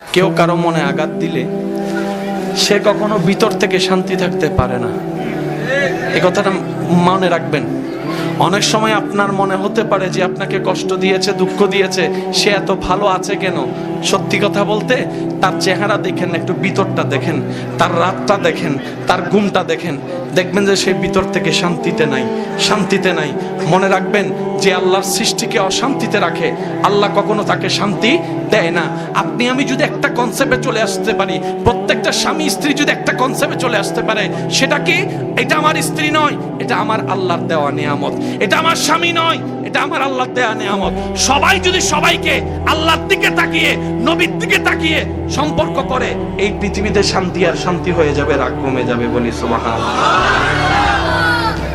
কেউ কারো মনে আঘাত দিলে সে কখনো ভিতর থেকে শান্তি থাকতে পারে না। এই কথাটা মনে রাখবেন। অনেক সময় আপনার মনে হতে পারে যে আপনাকে কষ্ট দিয়েছে, দুঃখ দিয়েছে, সে এত ভালো আছে কেন? সত্যি কথা বলতে তার চেহারা দেখেন, একটু ভিতরটা দেখেন, তার রাতটা দেখেন, তার ঘুমটা দেখেন, দেখবেন যে সে ভিতর থেকে শান্তিতে নাই, শান্তিতে নাই। মনে রাখবেন যে আল্লাহর সৃষ্টিকে অশান্তিতে রাখে, আল্লাহ কখনো তাকে শান্তি দেয় না। আপনি আমি যদি একটা কনসেপ্টে চলে আসতে পারি, প্রত্যেকটা স্বামী স্ত্রী যদি একটা কনসেপ্টে চলে আসতে পারে, সেটা কি? এটা আমার স্ত্রী নয়, এটা আমার আল্লাহর দেওয়া নিয়ামত। এটা আমার স্বামী নয়, এটা আমার আল্লাহর দেওয়া নিয়ামত। সবাই যদি সবাইকে আল্লাহর দিকে তাকিয়ে, নবীর দিকে তাকিয়ে সম্পর্ক করে, এই পৃথিবীতে শান্তি আর শান্তি হয়ে যাবে, রাগ কমে যাবে। বলি সুবহানাল্লাহ।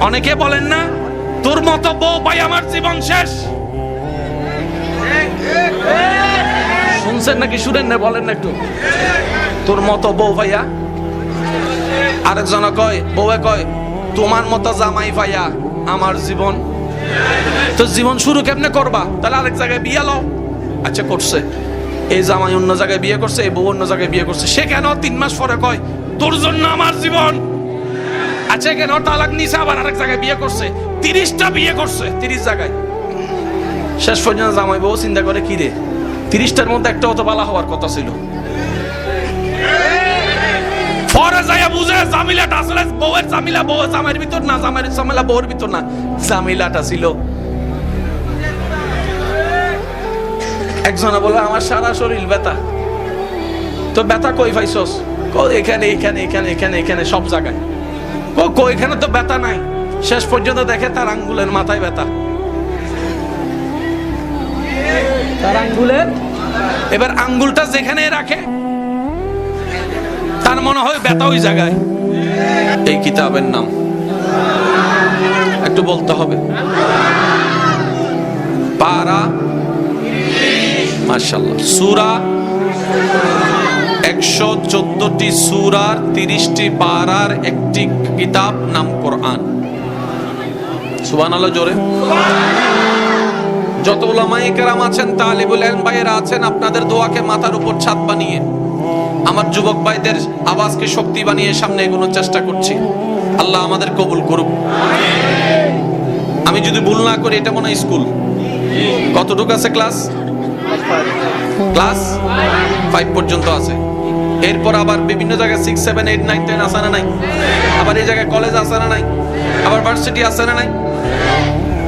অনেকে বলেন না, তোর মতো বউ পাই আমার জীবন শেষ। শুনছেন নাকি শুনেন না? বলেন না একটু। তোর মতো বউ ভাইয়া। আরেকজন কয়, বউয়ে কয়, তোমার মতো জামাই ভাইয়া আমার জীবন। তো জীবন শুরু কেমনে করবা? তাহলে আরেক জায়গায় বিয়ে লও। আচ্ছা করছে, এই জামাই অন্য জায়গায় বিয়ে করছে, এই বউ অন্য জায়গায় বিয়ে করছে, সে কেন 3 মাস পরে কয় তোর জন্য আমার জীবন? আচ্ছা কেন তালাক নিছে, আবার আরেক জায়গায় বিয়ে করছে, 30টা বিয়ে করছে 30 জায়গায়। শেষ পর্যন্ত জামাই বউ চিন্তা করে, কি রে 30টার মধ্যে একটা অত বালা হওয়ার কথা ছিল। পরে যাইয়া বুঝে জামিলাটা আসলে বউয়ের জামিলা, বউয়ের জামাইয়ের ভিতর না, জামাইয়ের জামিলা বউয়ের ভিতর না, জামিলাটা ছিল। একজনে বলে আমার সারা শরীর ব্যথা। তো ব্যথা কই পাইছস? এখানে এখানে এখানে এখানে এখানে সব জায়গায়। এখানে তো ব্যথা নাই। শেষ পর্যন্ত দেখে তার আঙ্গুলের মাথায় ব্যথা। তার আঙ্গুলের, এবার আঙ্গুলটা যেখানে রাখে তার মনে হয় ব্যথা ওই জায়গায়। এই কিতাবের নাম একটু বলতে হবে। পারা, মাশাআল্লাহ, সূরা 114টি সূরার 30টি পারার একটি কিতাব, নাম কোরআন। সুবহানাল্লাহ জোরে। যত উলামায়ে কেরাম আছেন, তালিবুল ইলম ভাইয়েরা আছেন, আপনাদের দোয়াকে মাথার উপর ছাদ বানিয়ে, আমার যুবক ভাইদের আওয়াজকে শক্তি বানিয়ে সামনে এগোনোর চেষ্টা করছি। আল্লাহ আমাদের কবুল করুক। আমি যদি ভুল না করি, এটা মনে হয় স্কুল। কতটুকু আছে ক্লাস? ক্লাস 5 পর্যন্ত আছে। এরপর আবার বিভিন্ন জায়গায় 6, 7, 8, 9, 10 আছে না নাই? আবার এই জায়গায় কলেজ আছে না নাই? আবার ভার্সিটি আছে না নাই?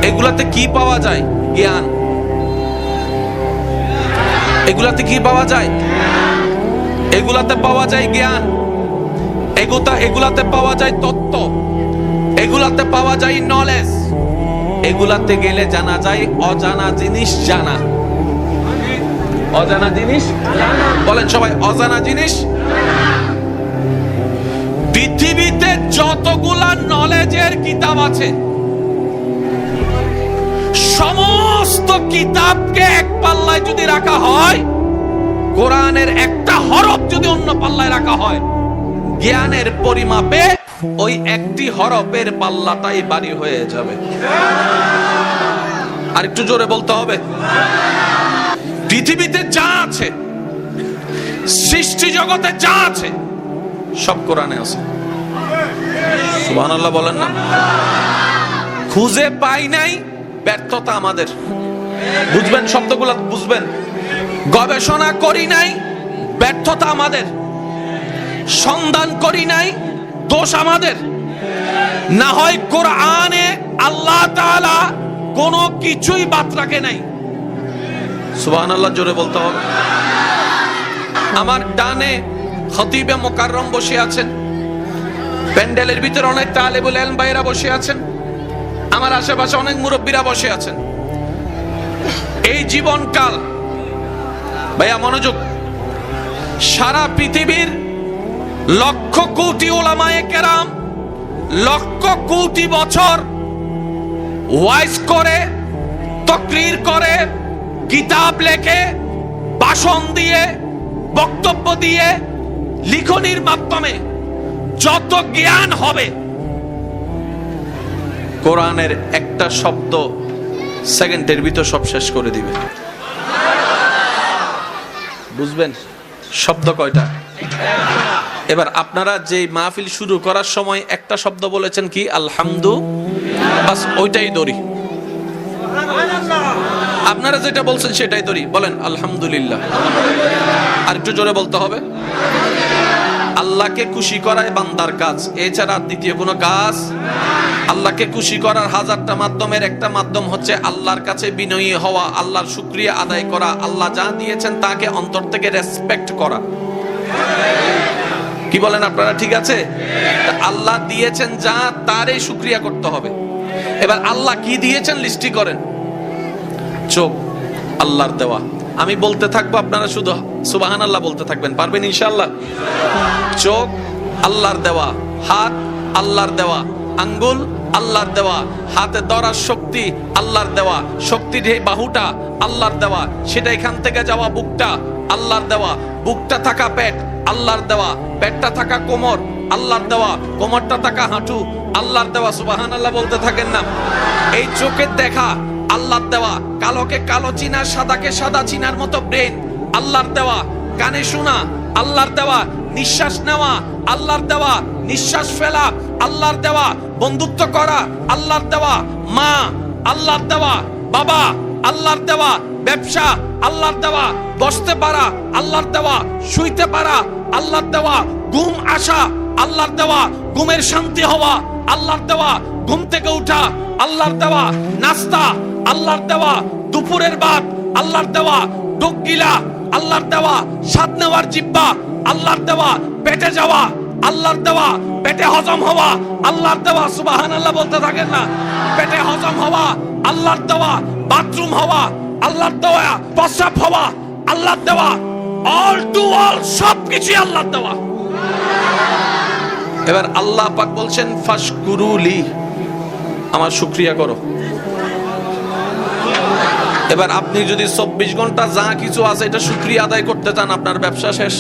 এগুলাতে কি পাওয়া যায়? জ্ঞান। এগুলাতে কি পাওয়া যায়? এগুলাতে পাওয়া যায় জ্ঞান। এগুলাতে পাওয়া যায় তত্ত্ব। এগুলাতে পাওয়া যায় নলেজ। এগুলাতে গেলে জানা যায় অজানা জিনিস জানা। অজানা জিনিস বলেন সবাই, অজানা জিনিস। পৃথিবীতে যতগুলা নলেজের কিতাব আছে, সমস্ত কিতাবকে এক পাল্লায় যদি রাখা হয়, কোরআনের একটা হরফ যদি অন্য পাল্লায় রাখা হয়, জ্ঞানের পরিমাপে ওই একটি হরফের পাল্লাটাই ভারী হয়ে যাবে। আর একটু জোরে বলতে হবে। পৃথিবীতে যা আছে, সৃষ্টি জগতে যা আছে, সব কোরআনে আছে। সুবহানাল্লাহ বলেন না। খুঁজে পাই নাই, ব্যর্থতা আমাদের। বুঝবেন শব্দগুলো, বুঝবেন। গবেষণা করি নাই, ব্যর্থতা আমাদের। সন্ধান করি নাই, দোষ আমাদের। না হয় কোরআনে আল্লাহ তাআলা কোনো কিছুই বাদ রাখে নাই। সুবহানাল্লাহ জোরে বলতে হবে। আমার ডানে খতিবে মুকাররম বসে আছেন, প্যান্ডেলের ভিতরে অনেক তালিবুল ইলম ভাইরা বসে আছেন, আমার আশেপাশে অনেক মুরব্বীরা বসে আছেন। এই জীবনকাল, ভাইয়া মনোযোগ, সারা পৃথিবীর লক্ষ কোটি উলামায়ে কেরাম লক্ষ কোটি বছর ওয়াইজ করে, তাকরীর করে, কিতাব লেখে, ভাষণ দিয়ে, বক্তব্য দিয়ে, লিখনির মাধ্যমে যত জ্ঞান হবে, কোরআনের একটা শব্দ সেকেন্ডের ভিতর সব শেষ করে দিবে। বুঝবেন? শব্দ কয়টা? এবার আপনারা যে মাহফিল শুরু করার সময় একটা শব্দ বলেছেন কি? আলহামদু, বাস ওইটাই ধরি। আপনারা যেটা বলছেন সেটাই ধরি, বলেন আলহামদুলিল্লাহ। আর একটু জোরে বলতে হবে। আল্লাহকে খুশি করাই বান্দার কাজ, এছাড়া দ্বিতীয় কোনো কাজ। আল্লাহকে খুশি করার হাজারটা মাধ্যমের একটা মাধ্যম হচ্ছে আল্লাহর কাছে বিনয়ী হওয়া, আল্লাহর শুকরিয়া আদায় করা, আল্লাহ যা দিয়েছেন তাকে অন্তর থেকে রেসপেক্ট করা। কি বলেন আপনারা? ঠিক আছে, আল্লাহ দিয়েছেন যা, তারই শুকরিয়া করতে হবে। এবার আল্লাহ কি দিয়েছেন লিস্টি করেন। চোখ আল্লাহর দেওয়া, আমি বলতে থাকবো, আপনারা শুধু সুবহানাল্লাহ বলতে থাকবেন, পারবেন ইনশাআল্লাহ? চোখ আল্লাহর দেওয়া, হাত আল্লাহর দেওয়া, আঙ্গুল আল্লাহর দেওয়া, হাতে ধরার শক্তি আল্লাহর দেওয়া, শক্তির এই বাহুটা আল্লাহর দেওয়া, সেটা এখান থেকে যাওয়া বুকটা আল্লাহর দেওয়া, বুকটা থাকা পেট আল্লাহর দেওয়া, পেটটা থাকা কোমর আল্লাহর দেওয়া, কোমরটা থাকা হাঁটু আল্লাহর দেওয়া। সুবহানাল্লাহ বলতে থাকেন না। এই চোখের দেখা আল্লাহর দেওয়া, কালোকে কালো চিনা, সাদাকে সাদা চিনার মতো ব্রেন আল্লাহর দেওয়া, কানে শোনা আল্লাহর দেওয়া, নিঃশ্বাস নেওয়া আল্লাহর দেওয়া, নিঃশ্বাস ফেলা আল্লাহর দেওয়া, বন্ধুত্ব করা আল্লাহর দেওয়া, মা আল্লাহর দেওয়া, বাবা আল্লাহর দেওয়া, ব্যবসা আল্লাহর দেওয়া, বসতে পারা আল্লাহর দেওয়া, শুইতে পারা আল্লাহর দেওয়া, ঘুম আসা আল্লাহর দেওয়া, ঘুমের শান্তি হওয়া আল্লাহর দেওয়া, ঘুম থেকে উঠা আল্লাহর দেওয়া, নাস্তা আল্লাহর দেওয়া, দুপুরের ভাত আল্লাহর দেওয়া, ডোক গিলা আল্লাহর দেওয়া, স্বাদ নেওয়ার জিহ্বা আল্লাহর দেওয়া, পেটে যাওয়া আল্লাহর দেওয়া, পেটে হজম হওয়া আল্লাহর দেওয়া। সুবহানাল্লাহ বলতে থাকেন না। পেটে হজম হওয়া আল্লাহর দেওয়া, বাথরুম হওয়া আল্লাহর দেওয়া, প্রস্রাব হওয়া আল্লাহর দেওয়া, অল টু অল সবকিছু আল্লাহর দেওয়া। এবার আল্লাহ পাক বলছেন ফাশকুরুলি, আমার শুকরিয়া করো। এবার আপনি যদি 24 ঘন্টা যা কিছু আছে এটা শুকরিয়া আদায় করতে চান, আপনার ব্যবসা শেষ।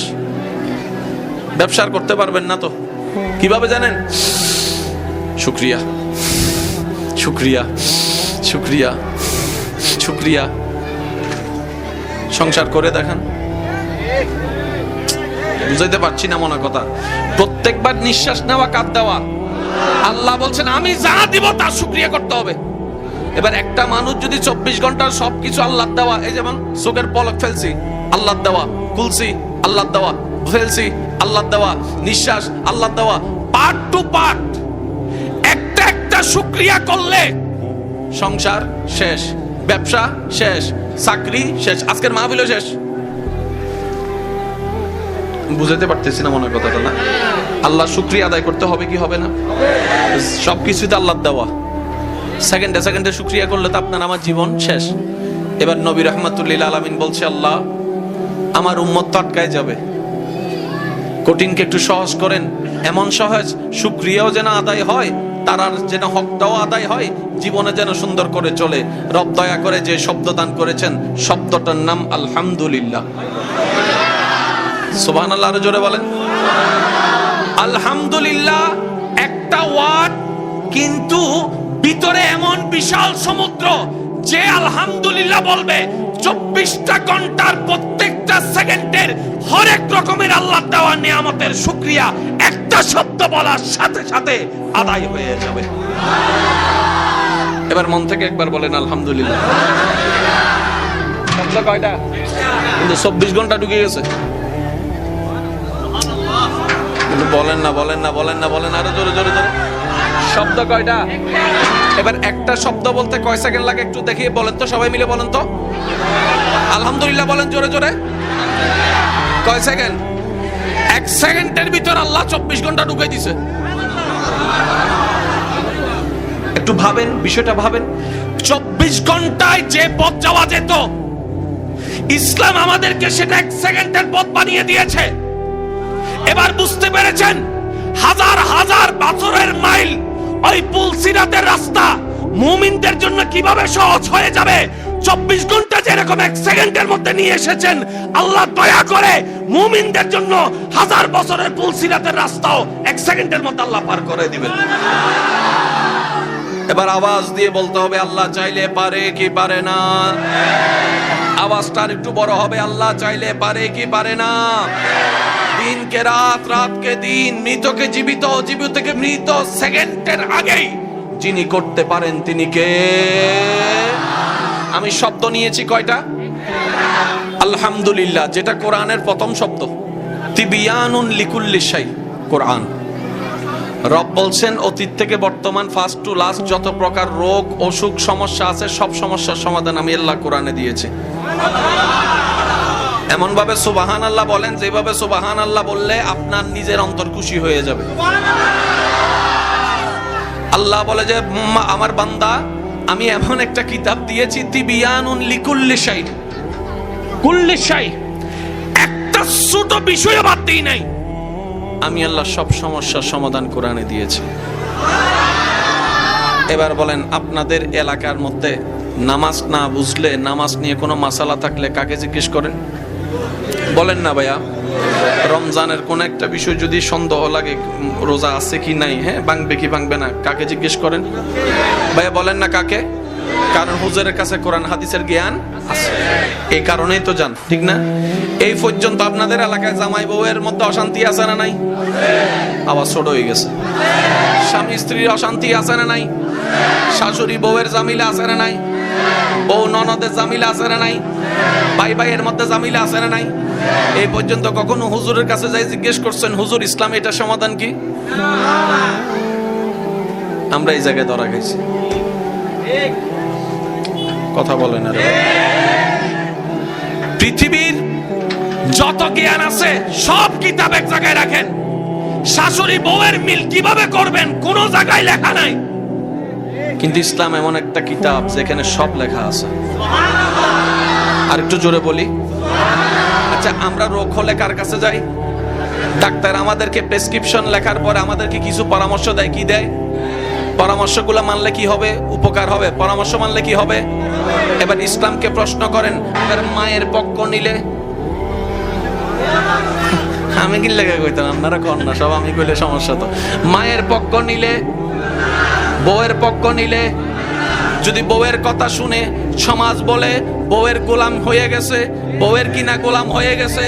ব্যবসা করতে পারবেন না তো কিভাবে জানেন? শুকরিয়া, শুকরিয়া, শুকরিয়া, শুকরিয়া। সংসার করে দেখান, বুঝাইতে পারছি না মনে কথা। প্রত্যেকবার নিঃশ্বাস নেওয়া কাঁদ দেওয়া, আল্লাহ বলছেন আমি যা দিব তার শুকরিয়া করতে হবে। এবার একটা মানুষ যদি 24 ঘন্টার সবকিছু আল্লাহ দেওয়া, এই যেমন চোখের পলক ফেলছি আল্লাহ দেওয়া, খুলছি আল্লাহ দেওয়া, ফেলছি আল্লাহ দেওয়া, নিঃশ্বাস আল্লাহ দেওয়া, পার্ট টু পার্ট একটা একটা শুকরিয়া করলে সংসার শেষ, ব্যবসা শেষ, চাকরি শেষ, আজকের মাহফিলও শেষ। বুঝাতে পারতেছি না মনে কথাটা না? আল্লাহ শুকরিয়া আদায় করতে হবে কি হবে না? সবকিছুতে আল্লাহ দেওয়া, সেকেন্ডে সেকেন্ডে শুকরিয়া করলে তো আপনার আমার জীবন শেষ। এবার নবী রাহমাতুল্লিল আলামিন বলছে আল্লাহ আমার উম্মত তো আটকায় যাবে, কঠিনকে একটু সহজ করেন, এমন সহজ শুকরিয়াও যেন আদায় হয়, তারার যেন হকটাও আদায় হয়, জীবনে যেন সুন্দর করে চলে। রব দয়া করে যে শব্দ দান করেছেন, শব্দটার নাম আলহামদুলিল্লাহ। সুবহানাল্লাহ, আরো জোরে বলেন আলহামদুলিল্লাহ। একটা ওয়ার্ড কিন্তু ভিতরে এমন বিশাল সমুদ্র, যে আলহামদুলিল্লাহ বলবে 24টা ঘন্টার প্রত্যেকটা সেকেন্ডের হরেক রকমের আল্লাহ দেওয়া নিয়ামতের শুকরিয়া একটা শব্দ বলার সাথে সাথে আদায় হয়ে যাবে। এবার মন থেকে একবার বলেন আলহামদুলিল্লাহ। শব্দ কয়টা? কিন্তু 24 ঘন্টা ঢুকে গেছে। বলেন না, বলেন না, বলেন না, বলেন আরো জোরে জোরে জোরে। শব্দ কয়টা? এবার একটা শব্দ বলতে কয় সেকেন্ড লাগে একটু দেখিয়ে বলেন তো, সবাই মিলে বলেন তো। আলহামদুলিল্লাহ বলেন জোরে জোরে। কয় সেকেন্ড? 1 সেকেন্ডের ভিতর আল্লাহ 24 ঘন্টা ঢুকে দিছে। একটু ভাবেন, বিষয়টা ভাবেন। 24 ঘন্টায় যে পথ যাওয়া যেত, ইসলাম আমাদেরকে সেটা 1 সেকেন্ডের পথ বানিয়ে দিয়েছে। এবার বুঝতে পেরেছেন হাজার হাজার বছরের মাইল ওই পুল সিরাতের রাস্তা মুমিনদের জন্য কিভাবে সহজ হয়ে যাবে। 24 ঘন্টা যেরকম 1 সেকেন্ডের মধ্যে নিয়ে এসেছেন, আল্লাহ দয়া করে মুমিনদের জন্য হাজার বছরের পুল সিরাতের রাস্তাও 1 সেকেন্ডের মধ্যে আল্লাহ পার করে দিবেন। এবার আওয়াজ দিয়ে বলতে হবে আল্লাহ চাইলে পারে কি পারে না? আওয়াজটা একটু বড় হবে। আল্লাহ চাইলে পারে কি পারে না? দিনকে রাত, রাতকে দিন, মৃতকে জীবিত, জীবিতকে মৃত সেকেন্ডের আগেই যিনি করতে পারেন তিনি কে? আমি শব্দ নিয়েছি কয়টা? আলহামদুলিল্লাহ, যেটা কোরআনের প্রথম শব্দ। তিবিয়ানুন লিকুল্লি শাই, কোরআন। রব বলছেন অতীত থেকে বর্তমান, ফার্স্ট টু লাস্ট যত প্রকার রোগ, অসুখ, সমস্যা আছে সব সমস্যার সমাধান আমি আল্লাহ কোরআনে দিয়েছি। এমন ভাবে সুবহানাল্লাহ বলেন যেভাবে সুবহানাল্লাহ বললে আপনার নিজের অন্তর খুশি হয়ে যাবে। আল্লাহ বলে যে আমার বান্দা আমি এমন একটা কিতাব দিয়েছি, তিবিয়ানুন লিকুল্লি শাই, কুল্লি শাই, একটা ছোট বিষয় বাদ দেই নাই। আমি আল্লাহ সব সমস্যার সমাধান কোরআনে দিয়েছি। এবার বলেন, আপনাদের এলাকার মধ্যে নামাজ না বুঝলে, নামাজ নিয়ে কোনো মাসালা থাকলে কাকে জিজ্ঞেস করেন? বলেন না ভাইয়া। রমজানের কোন একটা বিষয় যদি সন্দেহ লাগে, রোজা আছে কি নাই, হ্যাঁ ভাঙবে কি ভাঙবে না, কাকে জিজ্ঞেস করেন? ভাইয়া বলেন না কাকে? কারণ হুজুরের কাছে কোরআন হাদিসের জ্ঞান আছে, এই কারণেই তো জান, ঠিক না? এই পর্যন্ত আপনাদের এলাকায় জামাই বউয়ের মধ্যে অশান্তি আছে না নাই? আবার ছোট হয়ে গেছে। স্বামী স্ত্রীর অশান্তি আছে না নাই? শাশুড়ি বউয়ের জামিলা আছে না নাই? বউ ননদের জামিলা আছে না নাই? ভাই ভাইয়ের মধ্যে জামিলা আছে না নাই? এই পর্যন্ত কখনো হুজুরের কাছে যাই জিজ্ঞেস করছেন, হুজুর ইসলাম এটা সমাধান কি? আমরা এই জায়গায় ধরা গেছি। কথা বলেন না। পৃথিবীর যত জ্ঞান আছে সব কিতাব এক জায়গায় রাখেন, শাশুড়ি বউয়ের মিল কিভাবে করবেন কোন জায়গায় লেখা নাই। কিন্তু ইসলাম এমন একটা কিতাব যেখানে সব লেখা আছে। আর একটু জোরে বলি। আচ্ছা, আমরা রোগ হলে কার কাছে যাই? ডাক্তার আমাদেরকে প্রেসক্রিপশন লেখার পরে আমাদেরকে কিছু পরামর্শ দেয়। কি দেয়? পরামর্শগুলো মানলে কি হবে? উপকার হবে। পরামর্শ মানলে কি হবে? এবার ইসলামকে প্রশ্ন করেন, মায়ের পক্ষ নিলে, আমি কি লেগে কইতাম, আপনারা কর না, সব আমি কইলে সমস্যা তো। মায়ের পক্ষ নিলে, বউয়ের পক্ষ নিলে, যদি বউয়ের কথা শুনে সমাজ বলে বউয়ের গোলাম হয়ে গেছে, বউয়ের কিনা গোলাম হয়ে গেছে,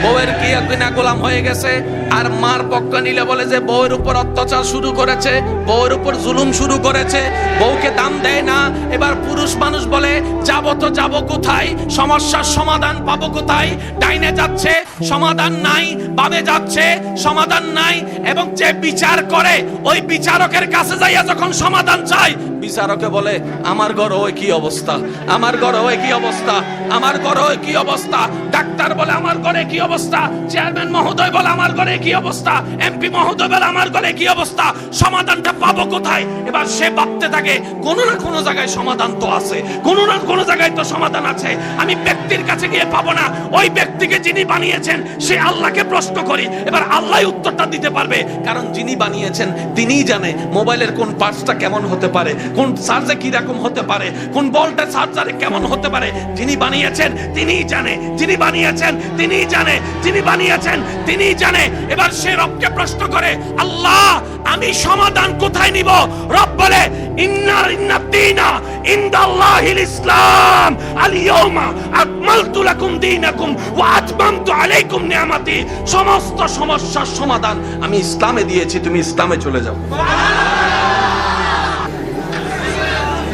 বউয়ের কিনা গোলাম হয়ে গেছে, আর মার পক্ষ নিলে বলে যে বউয়ের উপর অত্যাচার শুরু করেছে, বউয়ের উপর জুলুম শুরু করেছে, বউকে দাম দেয় না। এবার পুরুষ মানুষ বলে যাবো তো যাবো কোথায়, সমস্যার সমাধান পাবো কোথায়? ডাইনে যাচ্ছে সমাধান নাই, বামে যাচ্ছে সমাধান নাই। এবং যে বিচার করে ওই বিচারকের কাছে যাইয়া যখন সমাধান চায়, বিচারকে বলে আমার ঘরে ওই কি অবস্থা, আমার ঘরে ওই কি অবস্থা, আমার ঘরে ওই কি অবস্থা। ডাক্তার বলে আমার ঘরে কি অবস্থা, চেয়ারম্যান মহোদয় বলে আমার ঘরে কি অবস্থা, এমপি মহোদয় বলে আমার ঘরে কি অবস্থা। সমাধানটা পাবো কোথায়? এবার সে ভাবতে থাকে কোনো না কোনো জায়গায় সমাধান তো আছে, কোনো না কোনো জায়গায় তো সমাধান আছে। আমি ব্যক্তির কাছে গিয়ে পাবো না, ওই ব্যক্তিকে যিনি বানিয়েছেন সে আল্লাহকে প্রশ্ন করি। এবার আল্লাহ উত্তরটা দিতে পারবে, কারণ যিনি বানিয়েছেন তিনিই জানে মোবাইলের কোন পার্টসটা কেমন হতে পারে, কোন চার্জে কি রকম হতে পারে, কোন বলটা চার্জারে কেমন হতে পারে। যিনি বানিয়েছেন তিনিই জানে, যিনি বানিয়েছেন তিনিই জানে, যিনি বানিয়েছেন তিনিই জানে। এবার সে রবকে প্রশ্ন করে, আল্লাহ আমি সমাধান কোথায় নিব? রব বলে ইন্নাদ্দীনা ইনদাল্লাহিল ইসলাম, আল ইয়াউমা আকমালতু লাকুম দীনাকুম ওয়া আতমামতু আলাইকুম নিয়ামতি। সমস্ত সমস্যার সমাধান আমি ইসলামে দিয়েছি, তুমি ইসলামে চলে যাও।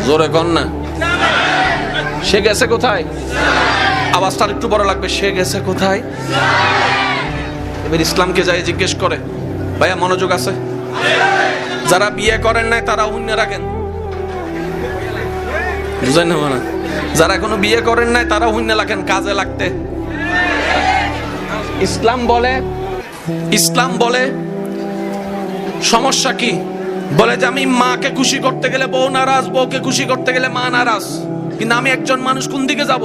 জোরে কন না। সে গেছে কোথায়? আওয়াজটা একটু বড় লাগবে। সে গেছে কোথায়? এবার ইসলামকে যাই জিজ্ঞেস করে। ভাইয়া মনোযোগ আছে? যারা বিয়ে করেন নাই তারা শূন্য রাখেন, বুঝেন না? মানে যারা এখনো বিয়ে করেন নাই তারা শূন্য রাখেন, কাজে লাগতে। ইসলাম বলে, ইসলাম বলে সমস্যা কি? বলে যে আমি মাকে খুশি করতে গেলে বউ নারাজ, বউকে খুশি করতে গেলে মা নারাজ, কিন্তু আমি একজন মানুষ কোন দিকে যাব?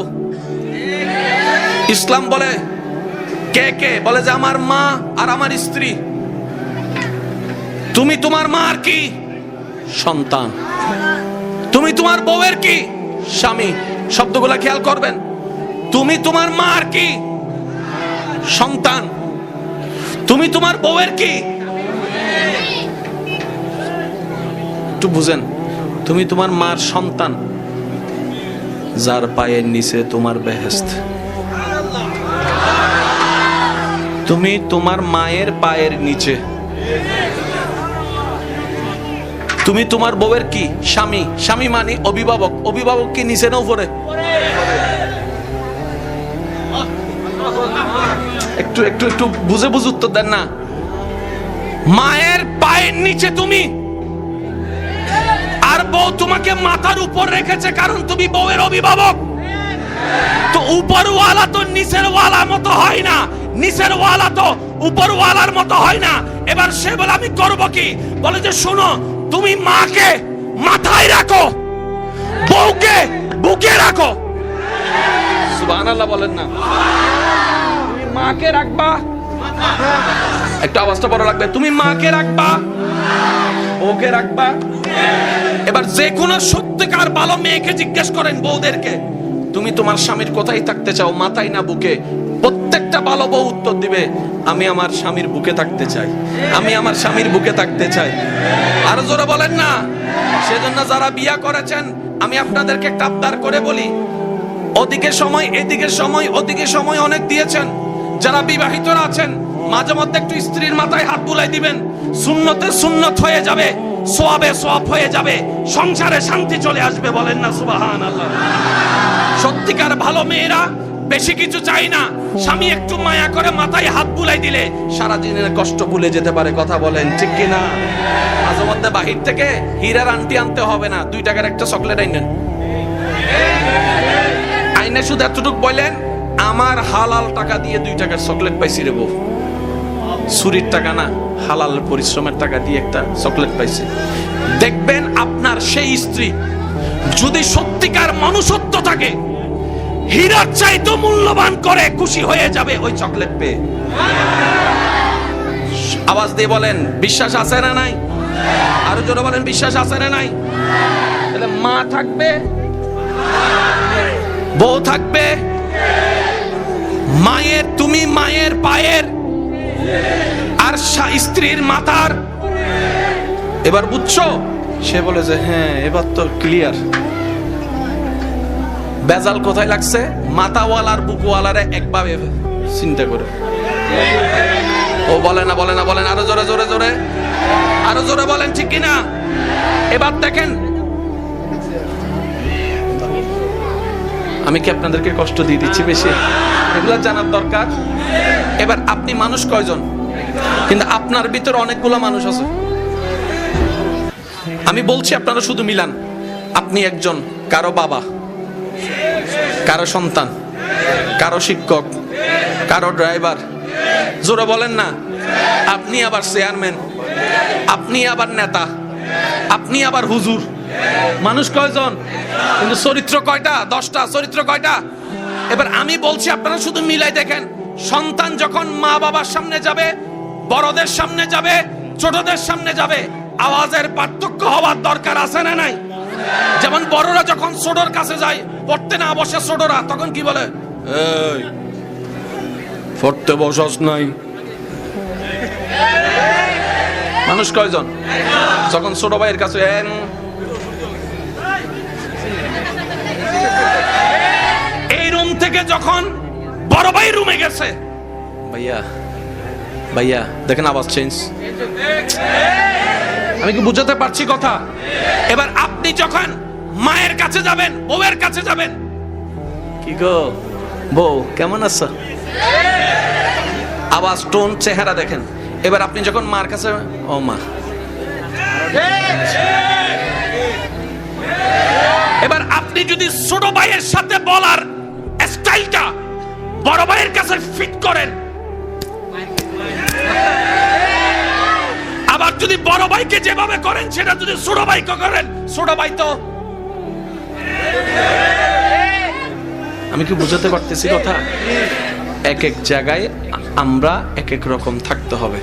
ইসলাম বলে কে কে? বলে যে আমার মা আর আমার স্ত্রী। তুমি তোমার মা আর কি? সন্তান। তুমি তোমার বউয়ের কি? স্বামী। শব্দগুলা খেয়াল করবেন। তুমি তোমার মা আর কি? সন্তান। তুমি তোমার বউয়ের কি? একটু বুঝেন। তুমি তোমার মার সন্তান, যার পায়ের নিচে তোমার বেহেশত। তুমি তোমার মায়ের পায়ের নিচে, তুমি তোমার বউয়ের কি স্বামী, স্বামী মানে অভিভাবক, অভিভাবক কি নিচে না উপরে? একটু একটু একটু বুঝে বুঝে উত্তর দেন না। মায়ের পায়ের নিচে তুমি, আর বউ তোমাকে মাথার উপর রেখেছে কারণ তুমি বউয়ের অভিভাবক। তো উপরওয়ালা তো নিচের ওয়ালা মতো হয় না, নিচের ওয়ালা তো উপরওয়ালার মতো হয় না। এবার সে বলে আমি করব কি? বলে যে শোনো, তুমি মাকে মাথায় রাখো, বউকে বুকে রাখো। সুবহানাল্লাহ বলেন না। তুমি মাকে রাখবা, একটু আওয়াজটা বড় রাখবে, তুমি মাকে রাখবা, বউকে রাখবা। এবার যে কোনো সত্যিকার ভালো মেয়েকে জিজ্ঞেস করেন বউদেরকে, তুমি তোমার স্বামীর কোথায় থাকতে চাও, মাথায় না বুকে? প্রত্যেকটা ভালো বউ উত্তর দিবে, আমি আমার স্বামীর বুকে থাকতে চাই, আমি আমার স্বামীর বুকে থাকতে চাই। আরো জোরে বলেন না। সেজন্য যারা বিয়ে করেছেন, আমি আপনাদেরকে একটা আবদার করে বলি, ওদিকে সময় এদিকে সময়, ওদিকে সময় অনেক দিয়েছেন। যারা বিবাহিতরা আছেন, মাঝে মধ্যে একটু স্ত্রীর মাথায় হাত বুলাই দিবেন, সুন্নতে সুন্নত হয়ে যাবে, সওয়াবে সওয়াব হয়ে যাবে, সংসারে শান্তি চলে আসবে। বলেন না সুবহানাল্লাহ। সত্যিকার ভালো মেয়েরা বেশি কিছু চাই না, স্বামী একটু মায়া করে মাথায় হাত বুলাই দিলে সারা দিনের কষ্ট ভুলে যেতে পারে। কথা বলেন ঠিক কি না? মাঝে মধ্যে বাহির থেকে হীরার আংটি আনতে হবে না, 2 টাকার একটা চকলেট আইনেন, আইনে শুধু এতটুকু বলেন, আমার হালাল টাকা দিয়ে 2 টাকার চকলেট পাইছি রে বউ, চুরির টাকা না, হালাল পরিশ্রমের টাকা দিয়ে একটা চকলেট পাইছি। দেখবেন আপনার সেই স্ত্রী যদি সত্যিকার মনুষ্যত্ব থাকে, হীরার চাইতে মূল্যবান করে খুশি হয়ে যাবে ওই চকলেট পেয়ে। আওয়াজ দিয়ে বলেন বিশ্বাস আছে না নাই? আরো জোরে বলেন বিশ্বাস আছে না নাই? তাহলে মা থাকবে, বউ থাকবে, মায়ের, তুমি মায়ের পায়ের আর স্ত্রীর মাথার। এবার বুঝছো? সে বলে যে হ্যাঁ এবার তো ক্লিয়ার। বেজাল কোথায় লাগছে? মাথাওয়ালার বুকওয়ালারে একভাবে চিন্তা করে। ও বলে না, বলে না, বলেন আরো জোরে জোরে জোরে, আরো জোরে বলেন ঠিক কিনা? এবার দেখেন, আমি কি আপনাদেরকে কষ্ট দিয়ে দিচ্ছি বেশি? এগুলো জানার দরকার। এবার আপনি মানুষ কয়জন? কিন্তু আপনার ভিতরে অনেকগুলো মানুষ আছে। আমি বলছি আপনারা শুধু মিলান। আপনি একজন, কারো বাবা, কারো সন্তান, কারো শিক্ষক, কারো ড্রাইভার। জোরে বলেন না। আপনি আবার চেয়ারম্যান, আপনি আবার নেতা, আপনি আবার হুজুর। মানুষ কয়জন? কিন্তু চরিত্র কয়টা? 10টা। চরিত্র কয়টা? এবার আমি বলছি আপনারা শুধু মিলাই দেখেন। সন্তান যখন মা বাবার সামনে যাবে, বড়দের সামনে যাবে, ছোটদের সামনে যাবে, আওয়াজের পার্থক্য হওয়ার দরকার আছে না নাই? যেমন বড়রা যখন ছোটর কাছে যায়, পড়তে না বসে ছোটরা, তখন কি বলে? এই পড়তে বসস নাই। মানুষ কয়জন? যখন ছোট ভাইয়ের কাছে, এই রুম থেকে যখন বড় ভাই রুমে গেছে, ভাইয়া ভাইয়া দেখেন আওয়াজ চেঞ্জ। আমি কি বুঝাতে পারছি কথা? এবার আপনি যখন মায়ের কাছে যাবেন, বউয়ের কাছে যাবেন, কি গো বউ কেমন আছো, আওয়াজ, টোন, চেহারা দেখেন। এবার আপনি যখন মার কাছে, ও মা। এবার আপনি যদি ছোট ভাইয়ের সাথে বলার স্টাইলটা বড় ভাইয়ের কাছে ফিট করেন, আবার যদি বড় ভাইকে যেভাবে করেন সেটা যদি ছোট ভাইকে করেন, ছোট ভাই তো। আমি কি বুঝাতে পারতেছি কথা? এক এক জায়গায় আমরা এক এক রকম থাকতে হবে।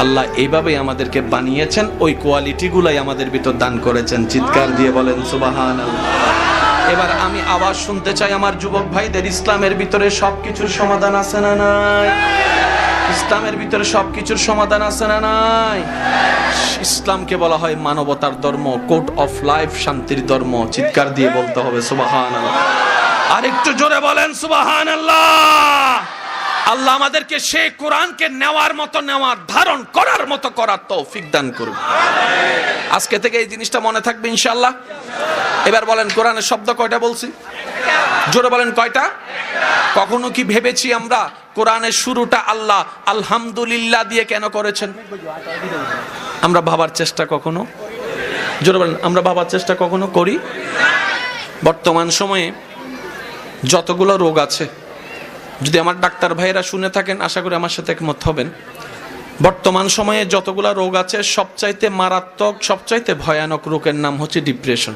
আল্লাহ এইভাবেই আমাদেরকে বানিয়েছেন, ওই কোয়ালিটি গুলাই আমাদের ভিতর দান করেছেন। চিৎকার দিয়ে বলেন সুবহানাল্লাহ। এবার আমি আওয়াজ শুনতে চাই আমার যুবক ভাইদের, ইসলামের ভিতরে সবকিছুর সমাধান আছে না নাই? ইসলামের ভিতরে সবকিছুর সমাধান আছে না নাই? ইসলামকে বলা হয় মানবতার ধর্ম, কোড অফ লাইফ, শান্তির ধর্ম। চিৎকার দিয়ে বলতে হবে সুবহানাল্লাহ। আর একটু জোরে বলেন সুবহানাল্লাহ। আল্লাহ আমাদেরকে সেই কোরআনকে নেওয়ার মতো নেওয়ার, ধারণ করার মতো করার তৌফিক দান করুন। আজকে থেকে এই জিনিসটা মনে থাকবে ইনশাআল্লাহ। এবার বলেন কোরআনের শব্দ কয়টা বলছি? জোরে বলেন কয়টা? কখনো কি ভেবেছি আমরা কোরআনের শুরুটা আল্লাহ আলহামদুলিল্লাহ দিয়ে কেন করেছেন? আমরা ভাবার চেষ্টা কখনো, জোরে বলেন, আমরা ভাবার চেষ্টা কখনো করি? বর্তমান সময়ে যতগুলো রোগ আছে, যদি আমার ডাক্তার ভাইয়েরা শুনে থাকেন আশা করি আমার সাথে একমত হবেন, বর্তমান সময়ে যতগুলো রোগ আছে সবচাইতে মারাত্মক, সবচাইতে ভয়ানক রোগের নাম হচ্ছে ডিপ্রেশন।